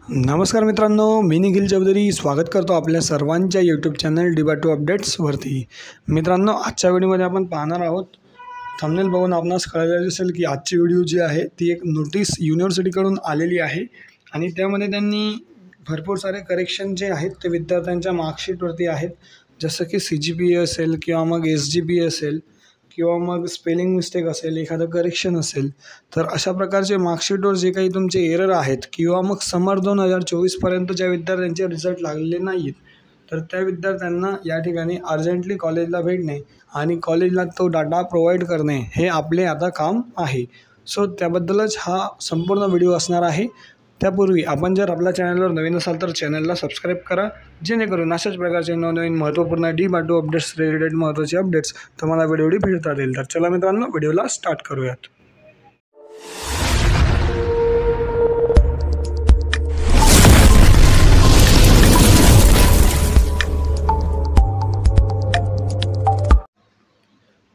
नमस्कार मित्रांनो, मी निखिल चौधरी स्वागत करतो आपल्या सर्वांच्या यूट्यूब चॅनल DBA2 अपडेट्सवरती। मित्रांनो, आजच्या व्हिडिओमध्ये आपण पाहणार आहोत, थंबनेल बघून आपणास कळले असेल की आजची व्हिडिओ जी आहे ती एक नोटीस युनिव्हर्सिटीकडून आलेली आहे आणि त्यामध्ये त्यांनी भरपूर सारे करेक्शन जे आहेत ते विद्यार्थ्यांच्या मार्कशीटवरती आहेत, जसं की CGPA असेल किंवा मग SGPA असेल किंवा मग स्पेलिंग मिस्टेक असेल, एखादं करेक्शन असेल, तर अशा प्रकारचे मार्कशीटवर जे काही तुमचे एरर आहेत किंवा मग समर 2024 पर्यंत ज्या विद्यार्थ्यांचे रिझल्ट लागलेले नाहीत, तर त्या विद्यार्थ्यांना या ठिकाणी अर्जंटली कॉलेजला भेटणे आणि कॉलेजला तो डाटा प्रोव्हाइड करणे हे आपले आता काम आहे। सो त्याबद्दलच हा संपूर्ण व्हिडिओ असणार आहे। त्यापूर्वी आपण जर आपल्या चॅनलवर नवीन असाल तर चॅनलला सबस्क्राईब करा, जेणेकरून अशाच प्रकारचे नवनवीन महत्त्वपूर्ण DBA2 अपडेट्स रिलेटेड महत्त्वाचे अपडेट्स तुम्हाला व्हिडिओ भेटतात येईल। तर चला मित्रांनो, व्हिडिओला स्टार्ट करूयात।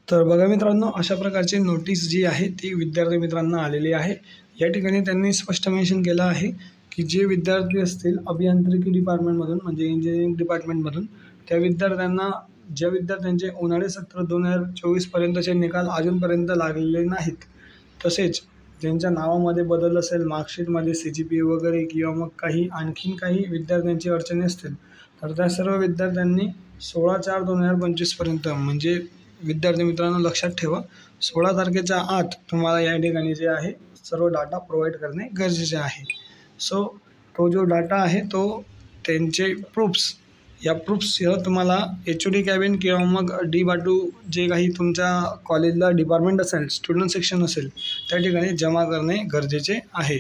तर बघा मित्रांनो, अशा प्रकारची नोटीस जी आहे ती विद्यार्थी मित्रांना आलेली आहे। या ठिकाणी त्यांनी स्पष्ट मेन्शन केलं आहे की जे विद्यार्थी असतील अभियांत्रिकी डिपार्टमेंटमधून म्हणजे इंजिनिअरिंग डिपार्टमेंटमधून, त्या विद्यार्थ्यांना ज्या विद्यार्थ्यांचे उन्हाळी सत्र 2024 पर्यंतचे निकाल अजूनपर्यंत लागलेले नाहीत, तसेच ज्यांच्या नावामध्ये बदल असेल, मार्कशीटमध्ये CGPA वगैरे किंवा मग आणखीन काही विद्यार्थ्यांची अडचणी असतील, तर त्या सर्व विद्यार्थ्यांनी 16/4/2025 पर्यंत म्हणजे विद्यार्थी मित्रांनो लक्षात ठेवा, 16 तारखेच्या आत तुम्हाला या ठिकाणी जे आहे सर्व डाटा प्रोव्हाइड करणे गरजेचे आहे। सो तो जो डाटा आहे तो त्यांचे प्रूफ्स, या प्रूफ्ससह तुम्हाला HOD कॅबिन किंवा मग DBA2 जे काही तुमच्या कॉलेजला डिपार्टमेंट असेल, स्टुडंट सेक्शन असेल, त्या ठिकाणी जमा करणे गरजेचे आहे।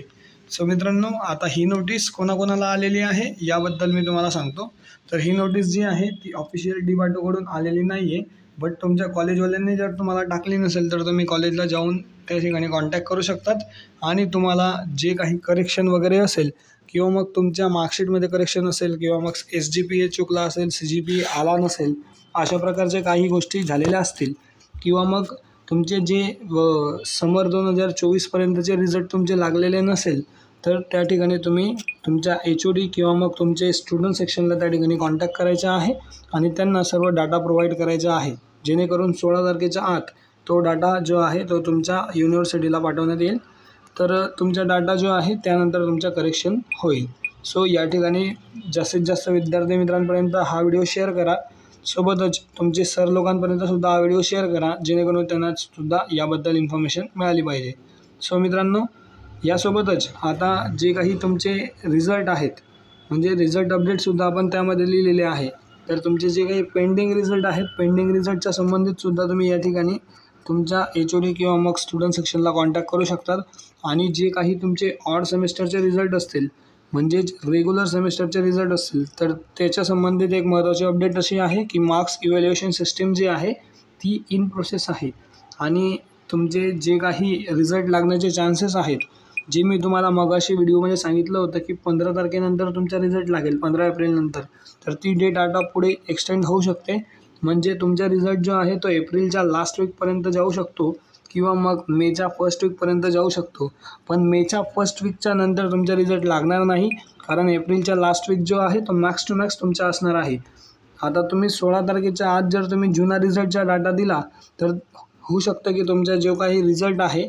सो मित्रांनो, आता ही नोटीस कोणाकोणाला आलेली आहे याबद्दल मी तुम्हाला सांगतो। तर ही नोटीस जी आहे ती ऑफिशियल DBA2 कडून आलेली नाही आहे, बट तुमच्या कॉलेजवाल्यांनी जर तुम्हाला टाकली नसेल तर तुम्ही कॉलेजला जाऊन त्या ठिकाणी कॉन्टॅक्ट करू शकतात आणि तुम्हाला जे काही करेक्शन वगैरे असेल किंवा मग तुमच्या मार्कशीटमध्ये करेक्शन असेल किंवा मग SGPA चुकला असेल, CGPA आला नसेल, अशा प्रकारचे काही गोष्टी झालेल्या असतील किंवा मग तुमचे जे समर 2024 पर्यंतचे रिझल्ट तुमचे लागलेले नसेल, तर त्या ठिकाणी तुम्ही तुमच्या HOD किंवा मग तुमचे स्टुडंट सेक्शनला त्या ठिकाणी कॉन्टॅक्ट करायचा आहे आणि त्यांना सर्व डाटा प्रोव्हाइड करायचा आहे, जेणेकरून 16 तारखेच्या आत तो डाटा जो आहे तो तुमच्या युनिव्हर्सिटीला पाठवण्यात येईल। तर तुमचा डाटा जो आहे त्यानंतर तुमचं करेक्शन होईल। सो या ठिकाणी जास्तीत जास्त विद्यार्थी मित्रांपर्यंत हा व्हिडिओ शेअर करा, सोबतच तुमचे सर लोकांपर्यंतसुद्धा हा व्हिडिओ शेअर करा, जेणेकरून त्यांनासुद्धा याबद्दल इन्फॉर्मेशन मिळाली पाहिजे। सो मित्रांनो, यासोबतच आता जे काही तुमचे रिझल्ट आहेत, म्हणजे रिझल्ट अपडेटसुद्धा आपण त्यामध्ये लिहिलेले आहे, तर तुमचे जे काही पेंडिंग रिझल्ट आहेत, पेंडिंग रिझल्टच्या संबंधितसुद्धा तुम्ही या ठिकाणी तुमच्या HOD किंवा मग स्टुडंट सेक्शनला कॉन्टॅक्ट करू शकतात आणि जे काही तुमचे ऑड सेमिस्टरचे रिझल्ट असतील, म्हणजेच रेग्युलर सेमिस्टरचे रिझल्ट असतील, तर त्याच्या संबंधित एक महत्त्वाची अपडेट अशी आहे की मार्क्स इव्हॅल्युएशन सिस्टीम जी आहे ती इन प्रोसेस आहे आणि तुमचे जे काही रिझल्ट लागण्याचे चान्सेस आहेत, जे मी तुम्हाला मगाशी व्हिडिओमध्ये सांगितलं होतं की 15 तारखेनंतर तुमचा रिझल्ट लागेल, 15 एप्रिलनंतर, तर ती डेट आता पुढे एक्सटेंड होऊ शकते। म्हणजे तुमचा रिझल्ट जो आहे तो एप्रिलच्या लास्ट वीकपर्यंत जाऊ शकतो किंवा मग मेच्या फर्स्ट वीकपर्यंत जाऊ शकतो, पण मेच्या फर्स्ट वीकच्या नंतर तुमचा रिझल्ट लागणार नाही, कारण एप्रिलच्या लास्ट वीक जो आहे तो मॅक्स टू मॅक्स तुमचा असणार आहे। आता तुम्ही 16 तारखेच्या आत जर तुम्ही जुना रिझल्टचा डाटा दिला तर होऊ शकतं की तुमचा जो काही रिझल्ट आहे,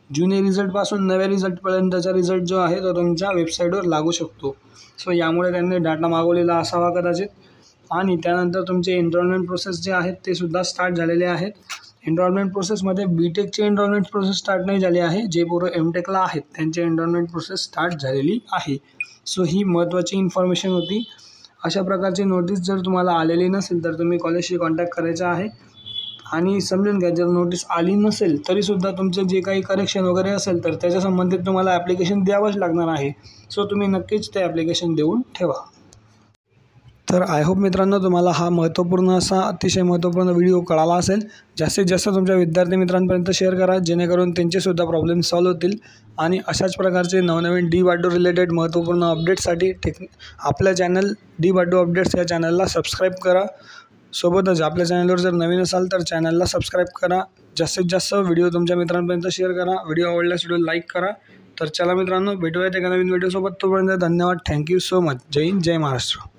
जुने रिझल्टपासून नव्या रिझल्टपर्यंतचा रिझल्ट जो आहे तो तुमच्या वेबसाईटवर लागू शकतो। सो यामुळे त्यांनी डाटा मागवलेला असावा कदाचित। आणि त्यानंतर तुमचे एनरोलमेंट प्रोसेस जे आहेत ते सुद्धा स्टार्ट झालेले आहेत। एनरोलमेंट प्रोसेसमध्ये BTechची एनरोलमेंट प्रोसेस स्टार्ट नाही झाली आहे, जे पोरं MTechला आहेत त्यांची एनरोलमेंट प्रोसेस स्टार्ट झालेली आहे। सो ही महत्त्वाची इन्फॉर्मेशन होती। अशा प्रकारची नोटीस जर तुम्हाला आलेली नसेल तर तुम्ही कॉलेजशी कॉन्टॅक्ट करायचा आहे आणि समजून घ्या, जर नोटीस आली नसेल तरीसुद्धा तुमचं जे काही करेक्शन वगैरे असेल तर त्याच्या संबंधित तुम्हाला ॲप्लिकेशन द्यावंच लागणार आहे। सो तुम्ही नक्कीच ते ॲप्लिकेशन देऊन ठेवा। तर आय होप मित्रांनो तुम्हाला हा अतिशय महत्त्वपूर्ण व्हिडिओ कळाला असेल। जास्तीत जास्त तुमच्या विद्यार्थी मित्रांपर्यंत शेअर करा, जेणेकरून त्यांचेसुद्धा प्रॉब्लेम सॉल्व्ह होतील आणि अशाच प्रकारचे नवनवीन DBA2 रिलेटेड महत्त्वपूर्ण अपडेट्ससाठी आपल्या चॅनल DBA2 अपडेट्स या चॅनलला सबस्क्राईब करा। सोबतच आपल्या चॅनलवर जर नवीन असाल तर चॅनलला सबस्क्राईब करा, जास्तीत जास्त व्हिडिओ तुमच्या मित्रांपर्यंत शेअर करा, व्हिडिओ आवडल्यास व्हिडिओ लाईक करा तर चला मित्रांनो, भेटूयात एका नवीन व्हिडिओसोबत. तोपर्यंत धन्यवाद. Thank you so much. जय हिंद, जय महाराष्ट्र.